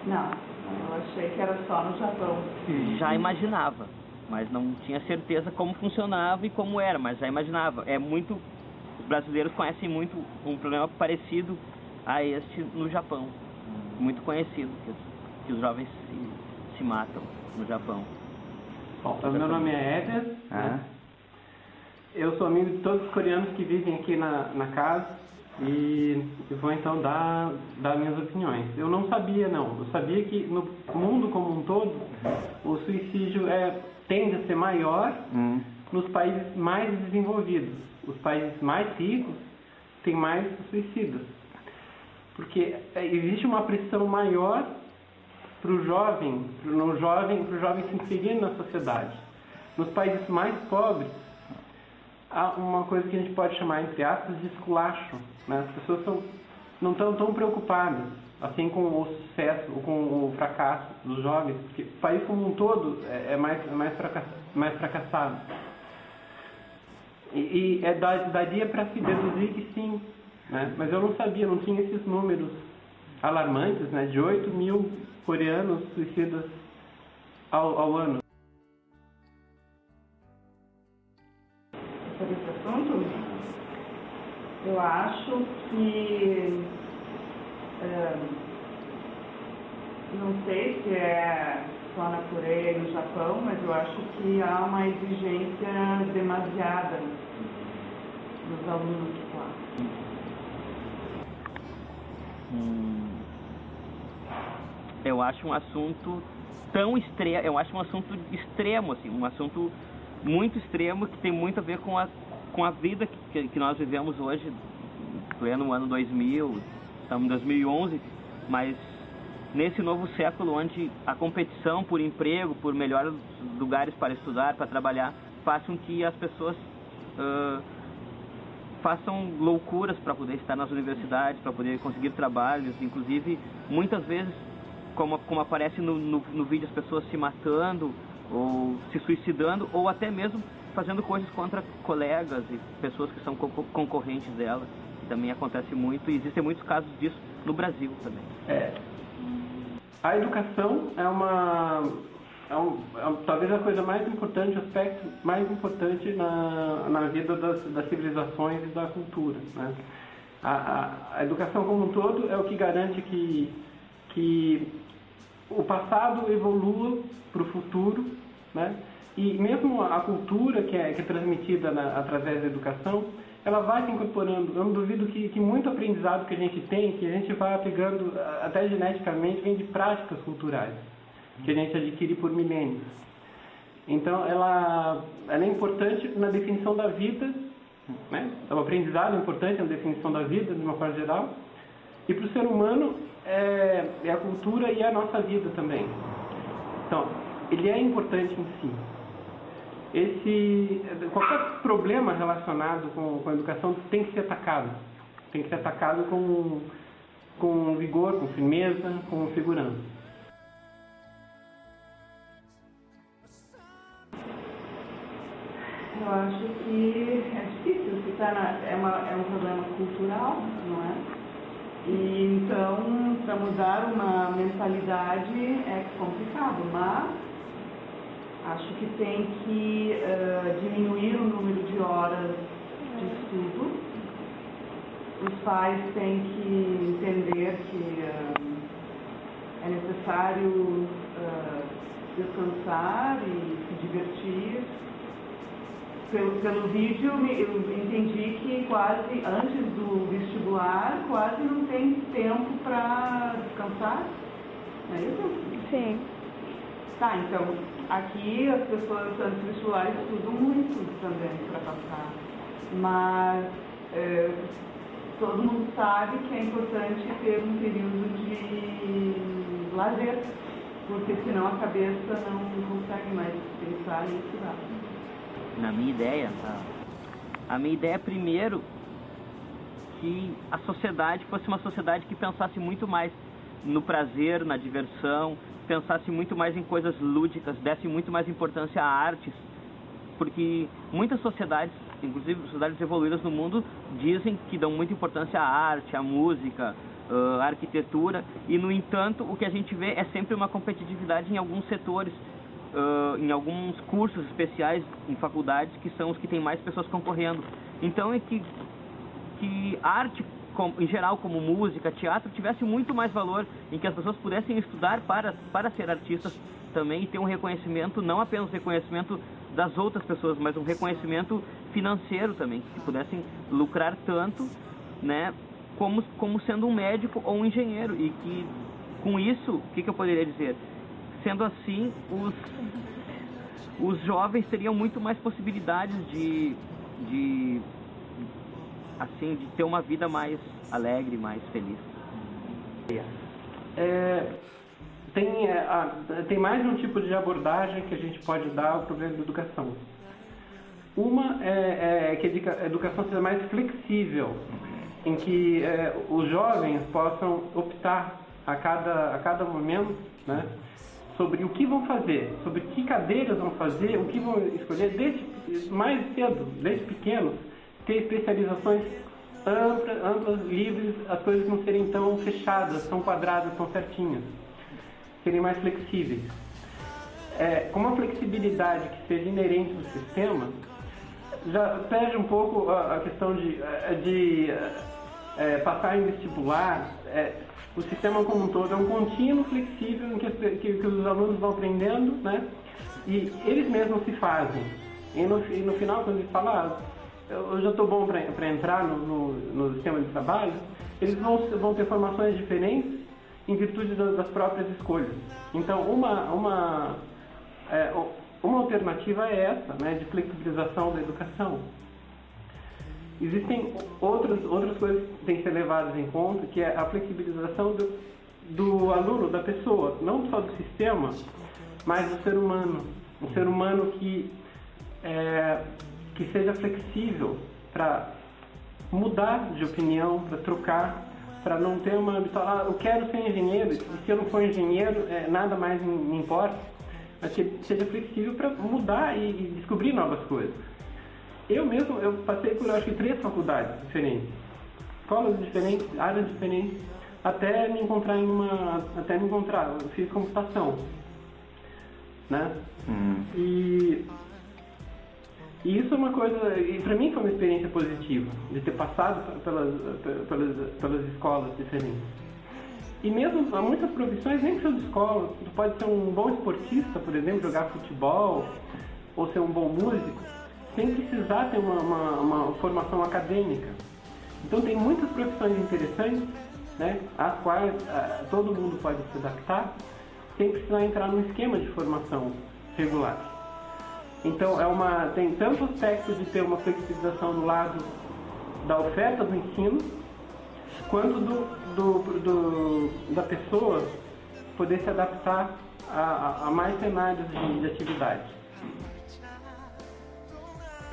Não, eu achei que era só no Japão. Já imaginava, mas não tinha certeza como funcionava e como era, mas já imaginava. Os brasileiros conhecem muito um problema parecido a este no Japão, muito conhecido, que os jovens se matam no Japão. Bom, meu nome é Éder, né? Eu sou amigo de todos os coreanos que vivem aqui na casa e vou então dar minhas opiniões. Eu não sabia, eu sabia que no mundo como um todo o suicídio tende a ser maior nos países mais desenvolvidos. Os países mais ricos têm mais suicidas, porque existe uma pressão maior para o jovem se inserir na sociedade. Nos países mais pobres, há uma coisa que a gente pode chamar, entre aspas, de esculacho, né? As pessoas não estão tão preocupadas, assim, com o sucesso ou com o fracasso dos jovens, porque o país como um todo é mais fracassado. E daria para se deduzir que sim, né? Mas eu não sabia, não tinha esses números alarmantes, né? De 8 mil coreanos suicidas ao ano. Sobre esse assunto, eu acho que, não sei se é só na Coreia e no Japão, mas eu acho que há uma exigência demasiada dos alunos lá. Eu acho um assunto eu acho um assunto extremo, assim, um assunto muito extremo que tem muito a ver com a vida que nós vivemos hoje, pleno ano 2000, estamos em 2011, mas nesse novo século onde a competição por emprego, por melhores lugares para estudar, para trabalhar, faz com que as pessoas façam loucuras para poder estar nas universidades, para poder conseguir trabalhos, inclusive muitas vezes, como aparece no vídeo, as pessoas se matando ou se suicidando, ou até mesmo fazendo coisas contra colegas e pessoas que são concorrentes dela. Também acontece muito, e existem muitos casos disso no Brasil também. A educação talvez a coisa mais importante, o aspecto mais importante na vida das civilizações e da cultura, né? A educação como um todo é o que garante que o passado evolua para o futuro, né? E mesmo a cultura que é transmitida através da educação, ela vai se incorporando. Eu não duvido que muito aprendizado que a gente tem, que a gente vai pegando até geneticamente, vem de práticas culturais que a gente adquire por milênios. Então ela é importante na definição da vida, né? O aprendizado é importante na definição da vida, de uma forma geral, e para o ser humano é a cultura e a nossa vida também. Então, ele é importante em si. Qualquer problema relacionado com a educação tem que ser atacado. Tem que ser atacado com vigor, com firmeza, com segurança. Eu acho que é difícil, porque é um problema cultural, não é? E então, para mudar uma mentalidade é complicado, mas acho que tem que diminuir o número de horas de estudo. Os pais têm que entender que é necessário descansar e se divertir. Pelo vídeo eu entendi que quase antes do vestibular quase não tem tempo para descansar, não é isso? Sim. Tá, então aqui as pessoas antes do vestibular estudam muito também para passar, mas todo mundo sabe que é importante ter um período de lazer, porque senão a cabeça não consegue mais pensar e estudar. Na minha ideia, a minha ideia é primeiro que a sociedade fosse uma sociedade que pensasse muito mais no prazer, na diversão, pensasse muito mais em coisas lúdicas, desse muito mais importância a artes, porque muitas sociedades, inclusive sociedades evoluídas no mundo, dizem que dão muita importância à arte, à música, arquitetura, e no entanto o que a gente vê é sempre uma competitividade em alguns setores, em alguns cursos especiais em faculdades, que são os que têm mais pessoas concorrendo. Então é que arte em geral, como música, teatro, tivesse muito mais valor, em que as pessoas pudessem estudar para ser artistas também, e ter um reconhecimento, não apenas reconhecimento das outras pessoas, mas um reconhecimento financeiro também, que pudessem lucrar tanto, né, como sendo um médico ou um engenheiro. E que com isso, o que eu poderia dizer? Sendo assim, os jovens teriam muito mais possibilidades de ter uma vida mais alegre, mais feliz. Tem mais um tipo de abordagem que a gente pode dar ao problema da educação. Uma é que a educação seja mais flexível, em que os jovens possam optar a cada momento, né, sobre o que vão fazer, sobre que cadeiras vão fazer, o que vão escolher, desde mais cedo, desde pequenos, ter especializações amplas, livres, as coisas não serem tão fechadas, tão quadradas, tão certinhas, serem mais flexíveis. Com uma flexibilidade que seja inerente do sistema, já perde um pouco a questão de passar em vestibular. O sistema como um todo é um contínuo flexível em que os alunos vão aprendendo, né? E eles mesmos se fazem. E no final, quando eles falam, eu já estou bom para entrar no sistema de trabalho, eles vão ter formações diferentes em virtude das próprias escolhas. Então, uma alternativa é essa, né, de flexibilização da educação. Existem outras coisas que têm que ser levadas em conta, que é a flexibilização do aluno, da pessoa, não só do sistema, mas do ser humano. Um ser humano que seja flexível para mudar de opinião, para trocar, para não ter uma habitual, eu quero ser engenheiro, e se eu não for engenheiro, nada mais me importa, mas que seja flexível para mudar e descobrir novas coisas. Eu passei por, acho que, 3 faculdades diferentes, escolas diferentes, áreas diferentes, até me encontrar eu fiz computação, né? E isso é uma coisa, e para mim foi uma experiência positiva, de ter passado pelas escolas diferentes. E mesmo há muitas profissões, nem precisa de escola, tu pode ser um bom esportista, por exemplo, jogar futebol, ou ser um bom músico, sem precisar ter uma formação acadêmica. Então tem muitas profissões interessantes, né, às quais todo mundo pode se adaptar, sem precisar entrar num esquema de formação regular. Então tem tanto aspecto de ter uma flexibilização do lado da oferta do ensino, quanto da pessoa poder se adaptar a mais cenários de atividade.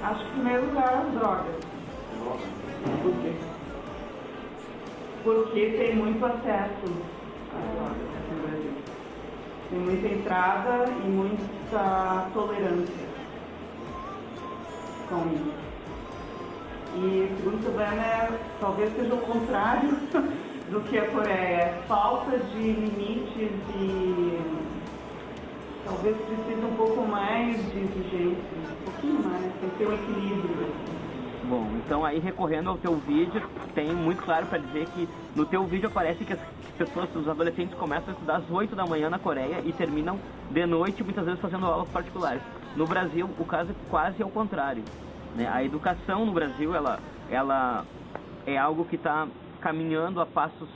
Acho que, em primeiro lugar, as drogas. Por quê? Porque tem muito acesso às drogas no Brasil. Tem muita entrada e muita tolerância com isso. E o segundo problema talvez seja o contrário do que a Coreia. Falta de limites e talvez precisa um pouco mais de exigência, um pouquinho mais, tem que ter um equilíbrio. Bom, então aí, recorrendo ao teu vídeo, tem muito claro para dizer que no teu vídeo aparece que as pessoas, os adolescentes começam a estudar às 8 da manhã na Coreia e terminam de noite, muitas vezes fazendo aulas particulares. No Brasil, o caso é quase ao contrário, né? A educação no Brasil, ela é algo que está caminhando a passos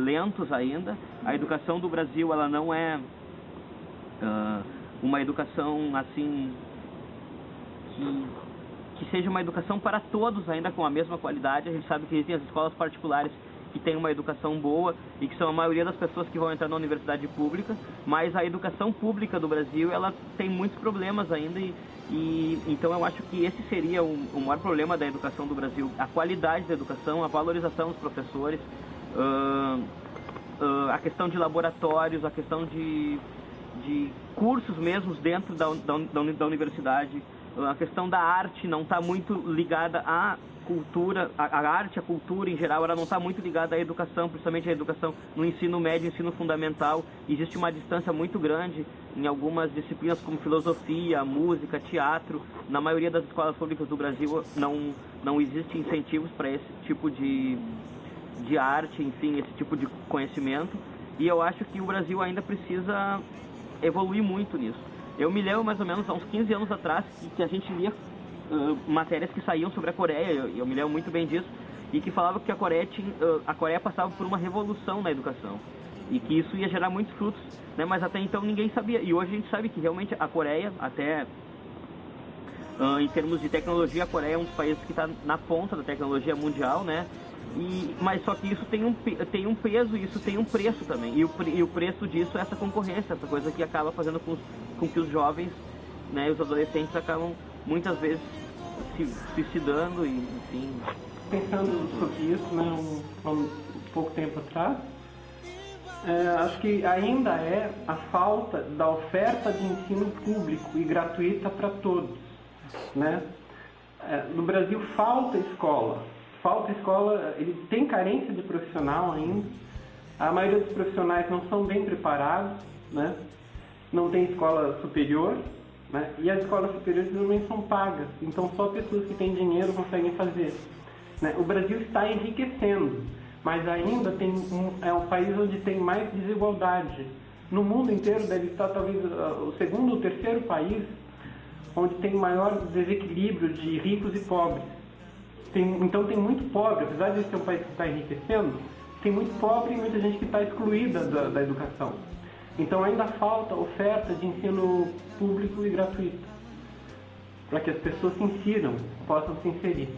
lentos ainda. A educação do Brasil, ela não é uma educação assim que seja uma educação para todos ainda com a mesma qualidade. A gente sabe que existem as escolas particulares que têm uma educação boa e que são a maioria das pessoas que vão entrar na universidade pública, mas a educação pública do Brasil, ela tem muitos problemas ainda e então eu acho que esse seria o maior problema da educação do Brasil: a qualidade da educação, a valorização dos professores, a questão de laboratórios, a questão de cursos mesmos dentro da universidade, a questão da arte não está muito ligada à cultura, a arte, a cultura em geral, ela não está muito ligada à educação, principalmente à educação no ensino médio, ensino fundamental. Existe uma distância muito grande em algumas disciplinas como filosofia, música, teatro. Na maioria das escolas públicas do Brasil não existe incentivos para esse tipo de arte, enfim, esse tipo de conhecimento. E eu acho que o Brasil ainda precisa evoluir muito nisso. Eu me lembro mais ou menos há uns 15 anos atrás que a gente lia matérias que saíam sobre a Coreia, eu me lembro muito bem disso, e que falava que a Coreia passava por uma revolução na educação e que isso ia gerar muitos frutos, né? Mas até então ninguém sabia, e hoje a gente sabe que realmente a Coreia, até em termos de tecnologia, a Coreia é um dos países que está na ponta da tecnologia mundial, né? Mas só que isso tem um peso e isso tem um preço também, e o preço disso é essa concorrência, essa coisa que acaba fazendo com que os jovens, né, os adolescentes acabam muitas vezes se suicidando, e enfim. Pensando sobre isso, né, um pouco tempo atrás, acho que ainda é a falta da oferta de ensino público e gratuita para todos, né? No Brasil falta escola, ele tem carência de profissional ainda, a maioria dos profissionais não são bem preparados, né? Não tem escola superior, né? E as escolas superiores normalmente são pagas, então só pessoas que têm dinheiro conseguem fazer, né? O Brasil está enriquecendo, mas ainda é um país onde tem mais desigualdade. No mundo inteiro deve estar talvez o segundo ou terceiro país onde tem maior desequilíbrio de ricos e pobres. Então tem muito pobre, apesar de ser um país que está enriquecendo, tem muito pobre e muita gente que está excluída da educação. Então ainda falta oferta de ensino público e gratuito, para que as pessoas se insiram, possam se inserir.